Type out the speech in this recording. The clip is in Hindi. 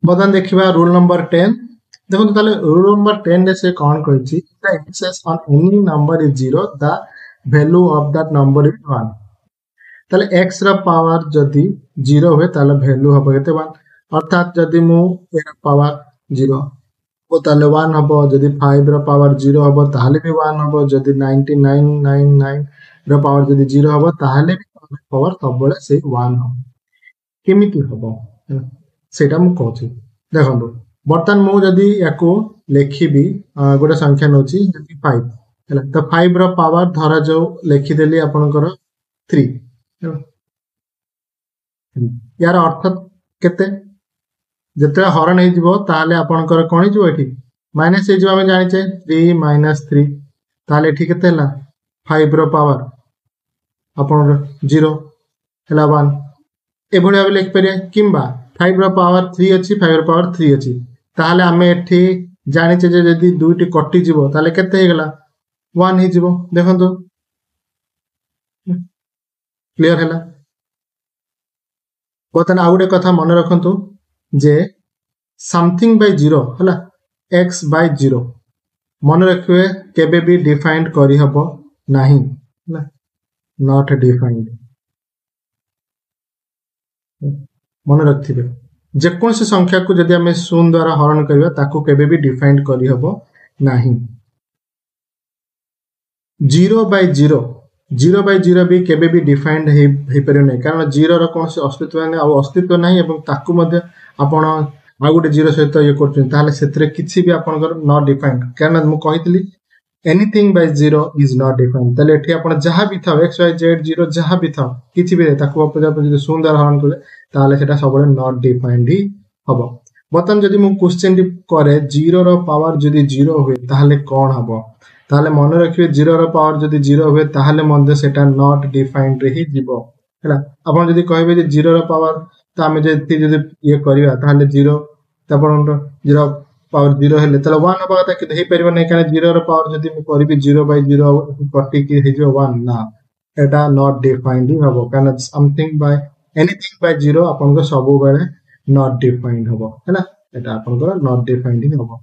बर्तमान देखिबा रूल नंबर 10 देखो ताले रूल नंबर 10 रे से कोन कहछि the access on any number is 0 the value of that number is 1 ताले x रा पावर जदी 0 होय ताले वैल्यू हबो केते 1 अर्थात जदी मु a रा पावर 0 ओ ताले 1 हबो जदी 5 रा पावर 0 हबो ताले भी 1 हबो जदी 9999 रा पावर जदी 0 हबो ताले भी पावर सबले से 1 हबो केमिति हबो सेटा मु कहछि देखंतु बर्तमान मु जदी याको लेखिबी गोटे संख्या नोची जदी 5 हैला तो 5 रा पावर धरा जो लेखि देली आपनकर 3 यार अर्थ केते जतरा हरण हे जिवो ताले आपनकर कोन जिवो एठी माइनस हे जिवो हम जानि छे 3 - 3 ताले एठी केते हला 5 रा पावर आपनकर 0 हला 1 एभଳି भाबे लिख परिया किंबा 5 रा पावर 3 अछि 5 रा पावर 3 अछि ताले हमें एठी जानि छे जे यदि दुईटी कटि जिवो ताले केते हे गेला 1 हे जिवो देखंतु क्लियर हैला बतन आउडे कथा मन रखंतु जे समथिंग बाय 0 हला x बाय 0 मन रखिवे केबे भी डिफाइंड करि हबो नाही ना नॉट डिफाइंड मन रखथिबे जे कोन से संख्या को जदी हमें शून्य द्वारा हरण करिवा ताको केबे भी डिफाइंड करि हबो नाही 0 बाय 0 भी केबे भी डिफाइंड हे परियो नै कारण 0 रो कोन से अस्तित्व नै आ अस्तित्व नै एवं ताकू मध्ये आपण आ गुटे 0 सहित ये करछन ताले सेतरे किछि भी आपनकर नॉट डिफाइंड कारण मु कहितली anything by 0 is not defined ताले एठी आपण जहा भी था x y z 0 जहा भी था किछि भी ताकू अपन जदी शून्य द्वारा हरण करे ताले सेटा सबले नॉट डिफाइंड ही हबो बतन जदी मु क्वेश्चन डी करे 0 रो पावर जदी 0 होय ताले कोन हबो ताले मन रखिवे 0 रो पावर जदी 0 होय ताले मध्ये सेटा नॉट डिफाइंड रे ही जिवो हैला आपण जदी कहबे जे 0 रो पावर त हमें जदी ये करिवा ताले 0 तपन 0 पावर 0 हेले ताले 1 हबा त कि हे परिबो नै कारण 0 रो पावर जदी मु करबी 0 बाय 0 कटि कि हे जो 1 ना एटा नॉट डिफाइंड ही हबो कारण समथिंग बाय एनीथिंग बाय 0 आपण को सब बेले नॉट डिफाइंड हबो हैला एटा आपण को नॉट डिफाइंड ही हबो